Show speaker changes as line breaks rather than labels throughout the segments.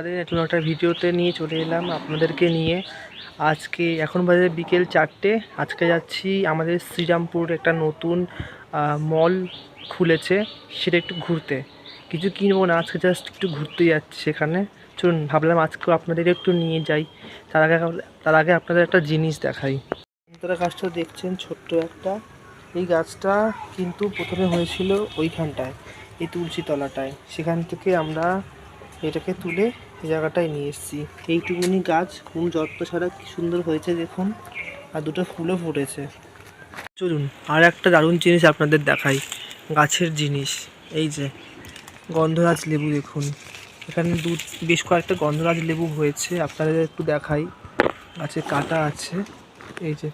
আমাদের নতুন একটা ভিডিওতে নিয়ে চলে এলাম আপনাদেরকে নিয়ে। আজকে এখন বাজে বিকেল 4টে। আজকে যাচ্ছি আমাদের শ্রীরামপুর একটা নতুন মল খুলেছে, সেটা একটু ঘুরতে। কিছু কিনবো না, আজকে জাস্ট একটু ঘুরতে যাচ্ছি সেখানে। চলুন, ভাবলাম আজকেও আপনাদের একটু নিয়ে যাই। তার আগে আপনাদের একটা জিনিস দেখাই। আপনারা গাছটা দেখছেন, ছোট্ট একটা। এই গাছটা কিন্তু প্রথমে হয়েছিল ওইখানটায়, এই তুলসী তলাটায়। সেখান থেকে আমরা এটাকে তুলে এই জায়গাটায় নিয়ে এসেছি। এইটুকুনি গাছ কোনো যত্ন ছাড়া কি সুন্দর হয়েছে দেখুন, আর দুটো ফুলও ফুটেছে। চলুন আর একটা দারুণ জিনিস আপনাদের দেখাই, গাছের জিনিস। এই যে গন্ধরাজ লেবু দেখুন, এখানে বেশ কয়েকটা গন্ধরাজ লেবু হয়েছে, আপনাদের একটু দেখাই। গাছে কাটা আছে, এই যে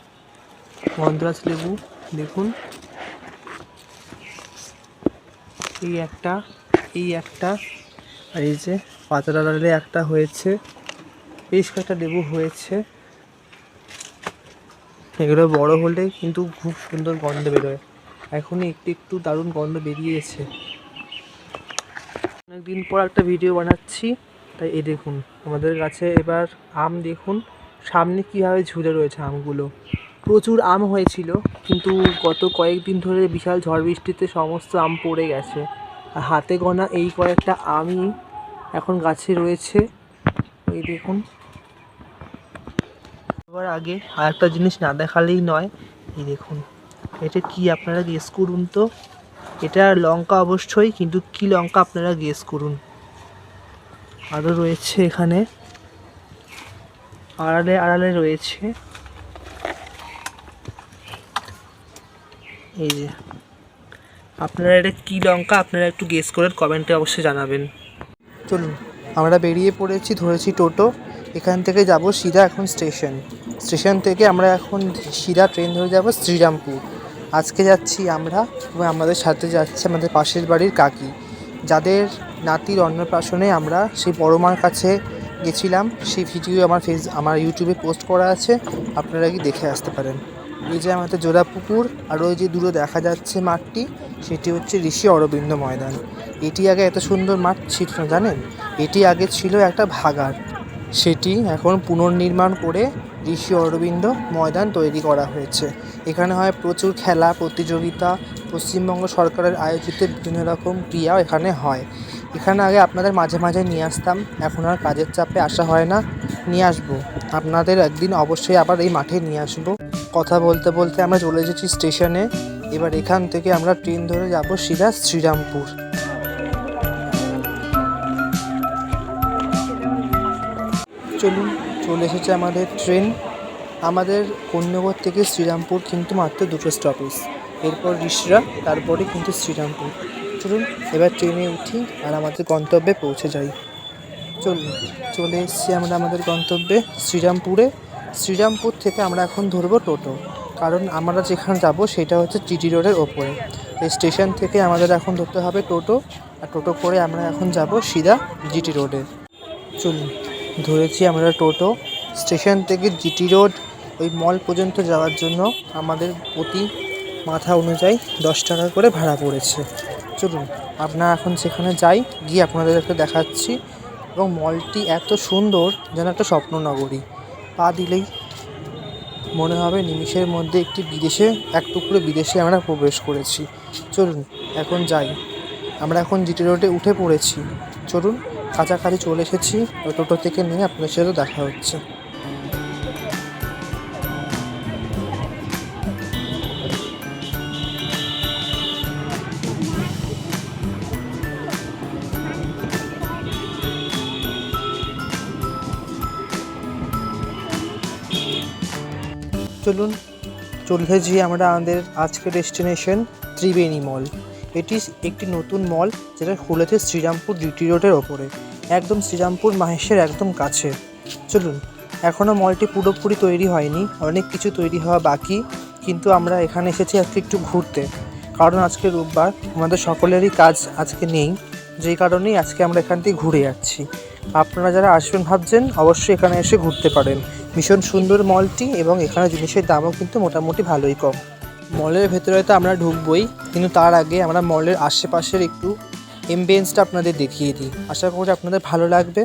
গন্ধরাজ লেবু দেখুন। এই একটা আর এই যে পাতা ডালে একটা হয়েছে, বেশ কয়েকটা লেবু হয়েছে। এগুলো বড় হলে কিন্তু খুব সুন্দর গন্ধ বেরোয়। এখনই একটু একটু দারুণ গন্ধ বেরিয়েছে। অনেকদিন পর একটা ভিডিও বানাচ্ছি, তাই এই দেখুন আমাদের গাছে এবার আম দেখুন সামনে কীভাবে ঝুলে রয়েছে আমগুলো। প্রচুর আম হয়েছিল, কিন্তু গত কয়েকদিন ধরে বিশাল ঝড় বৃষ্টিতে সমস্ত আম পড়ে গেছে। আর হাতে গোনা এই কয়েকটা আমই এখন গাছে রয়েছে, এই দেখুন। সবার আগে আর একটা জিনিস না দেখালেই নয়, এই দেখুন এটা কি আপনারা গেস করুন তো। এটা লঙ্কা অবশ্যই, কিন্তু কি লঙ্কা আপনারা গেস করুন। আরও রয়েছে এখানে, আড়ালে আড়ালে রয়েছে। এই যে আপনারা এটা কী লঙ্কা আপনারা একটু গেস করেন, কমেন্টে অবশ্যই জানাবেন। চলুন আমরা বেরিয়ে পড়েছি, ধরেছি টোটো। এখান থেকে যাব সিধা এখন স্টেশন থেকে আমরা এখন সিধা ট্রেন ধরে যাব শ্রীরামপুর। আজকে যাচ্ছি আমরা, এবং আমাদের সাথে যাচ্ছে আমাদের পাশের বাড়ির কাকি, যাদের নাতির অন্নপ্রাশনে আমরা সেই বড় মার কাছে গেছিলাম। সেই ভিডিও আমার ইউটিউবে পোস্ট করা আছে, আপনারা কি দেখে আসতে পারেন। এই যে আমাদের জোড়া পুকুর, আর ওই যে দূরে দেখা যাচ্ছে মাঠটি, সেটি হচ্ছে ঋষি অরবিন্দ ময়দান। এটি আগে এত সুন্দর মাঠ ছিল না জানেন, এটি আগে ছিল একটা ভাগাড়। সেটি এখন পুনর্নির্মাণ করে ঋষি অরবিন্দ ময়দান তৈরি করা হয়েছে। এখানে হয় প্রচুর খেলা প্রতিযোগিতা, পশ্চিমবঙ্গ সরকারের আয়োজিত বিভিন্ন রকম ক্রিয়াও এখানে হয়। এখানে আগে আপনাদের মাঝে মাঝে নিয়ে আসতাম, এখন আর কাজের চাপে আসা হয় না। নিয়ে আসবো আপনাদের একদিন, অবশ্যই আবার এই মাঠে নিয়ে আসবো। কথা বলতে বলতে আমরা চলে এসেছি স্টেশনে। এবার এখান থেকে আমরা ট্রেন ধরে যাব সিধা শ্রীরামপুর। চলুন, চলে এসেছে আমাদের ট্রেন। আমাদের কোন্নগর থেকে শ্রীরামপুর কিন্তু মাত্র 2টো স্টপেজ, এরপর রিষড়া, তারপরে কিন্তু শ্রীরামপুর। চলুন এবার ট্রেনে উঠি আর আমাদের গন্তব্যে পৌঁছে যাই। চলে এসেছি আমরা আমাদের গন্তব্যে শ্রীরামপুরে। শ্রীরামপুর থেকে আমরা এখন ধরবো টোটো, কারণ আমরা যেখানে যাব সেটা হচ্ছে জিটি রোডের ওপরে। এই স্টেশন থেকে আমাদের এখন ধরতে হবে টোটো, আর টোটো করে আমরা এখন যাব সিধা জিটি রোডে। চলুন, ধরেছি আমরা টোটো। স্টেশন থেকে জিটি রোড ওই মল পর্যন্ত যাওয়ার জন্য আমাদের প্রতি মাথা অনুযায়ী 10 টাকা করে ভাড়া পড়েছে। চলুন আপনারা এখন সেখানে যাই, গিয়ে আপনাদেরকে দেখাচ্ছি। এবং মলটি এত সুন্দর, যেন একটা স্বপ্ননগরী। পা দিলেই মনে হবে নিমিষের মধ্যে এক টুকরো বিদেশে আমরা প্রবেশ করেছি। চলুন এখন যাই, আমরা এখন জিটি রোডে উঠে পড়েছি। চলুন, কাছাকাছি চলে এসেছি, টোটো থেকে নিয়ে আপনাদের সাথে দেখা হচ্ছে। চলুন, চলে এসেছি আমরা আমাদের আজকের ডেস্টিনেশন ত্রিবেণী মল। এটি একটি নতুন মল, যেটা খুলেছে শ্রীরামপুর জিটি রোডের ওপরে, একদম শ্রীরামপুর মাহেশের একদম কাছে। চলুন, এখনও মলটি পুরোপুরি তৈরি হয়নি, অনেক কিছু তৈরি হওয়া বাকি, কিন্তু আমরা এখানে এসেছি আজকে একটু ঘুরতে, কারণ আজকে রোববার, আমাদের সকলেরই কাজ আজকে নেই, যেই কারণেই আজকে আমরা এখান থেকে ঘুরে যাচ্ছি। আপনারা যারা আসবেন ভাবছেন, অবশ্যই এখানে এসে ঘুরতে পারেন। ভীষণ সুন্দর মলটি, এবং এখানে জিনিসের দামও কিন্তু মোটামুটি ভালোই কম। মলের ভেতরে তো আমরা ঢুকবই, কিন্তু তার আগে আমরা মলের আশেপাশের একটু এমবিয়েন্সটা আপনাদের দেখিয়ে দিই। আশা করি আপনাদের ভালো লাগবে।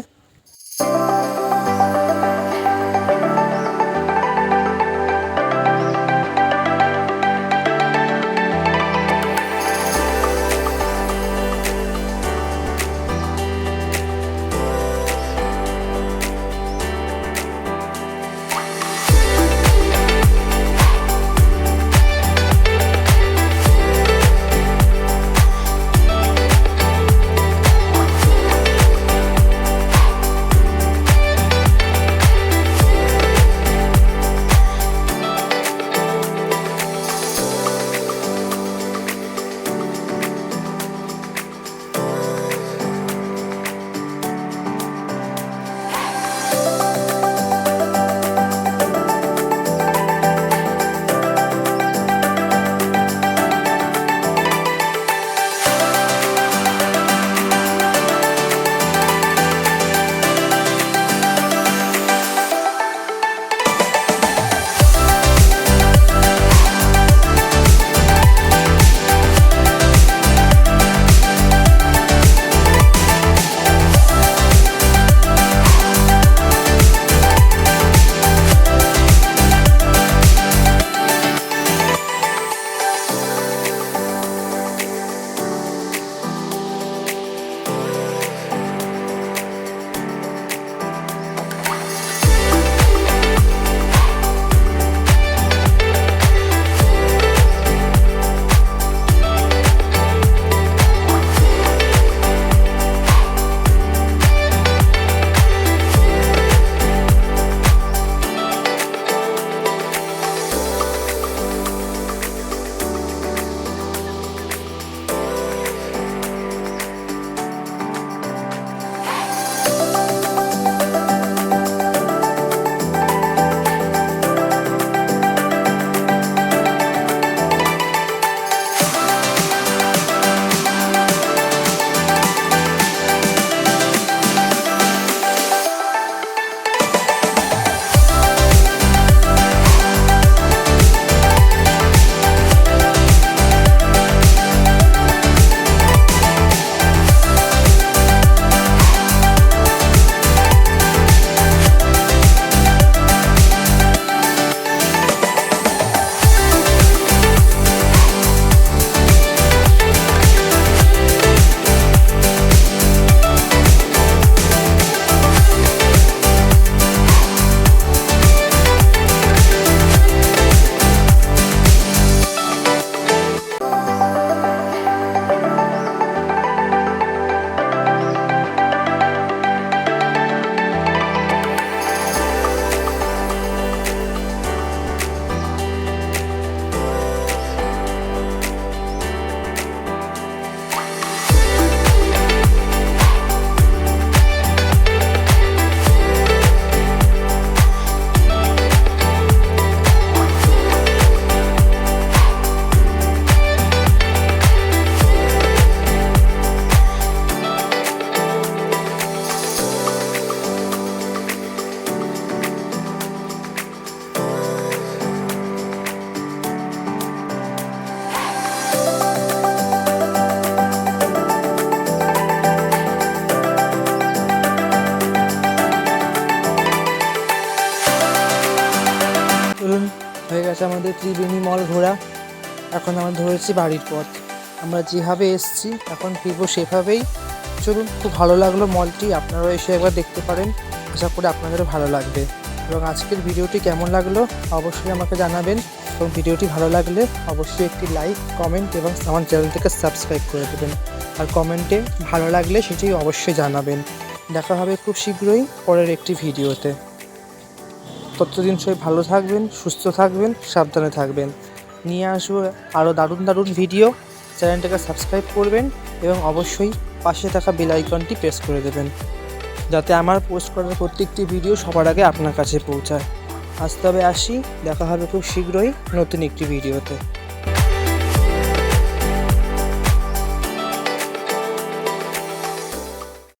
আমাদের ত্রিবেণী মল ঘোরা। এখন আমরা ধরেছি বাড়ির পথ। আমরা যেভাবে এসেছি এখন ফিরবো সেভাবেই। চলুন, খুব ভালো লাগলো মলটি, আপনারাও এসে একবার দেখতে পারেন, আশা করি আপনাদেরও ভালো লাগবে। এবং আজকের ভিডিওটি কেমন লাগলো অবশ্যই আমাকে জানাবেন, এবং ভিডিওটি ভালো লাগলে অবশ্যই একটি লাইক, কমেন্ট এবং আমার চ্যানেলটিকে সাবস্ক্রাইব করে দেবেন। আর কমেন্টে ভালো লাগলে সেটি অবশ্যই জানাবেন। দেখা হবে খুব শীঘ্রই পরের একটি ভিডিওতে। ততদিন সবাই ভালো থাকবেন, সুস্থ থাকবেন, সাবধানে থাকবেন। নিয়ে আসবো আরও দারুণ দারুণ ভিডিও। চ্যানেলটাকে সাবস্ক্রাইব করবেন এবং অবশ্যই পাশে থাকা বেল আইকনটি প্রেস করে দেবেন, যাতে আমার পোস্ট করার প্রত্যেকটি ভিডিও সবার আগে আপনার কাছে পৌঁছায়। আজ তবে আসি, দেখা হবে খুব শীঘ্রই নতুন একটি ভিডিওতে।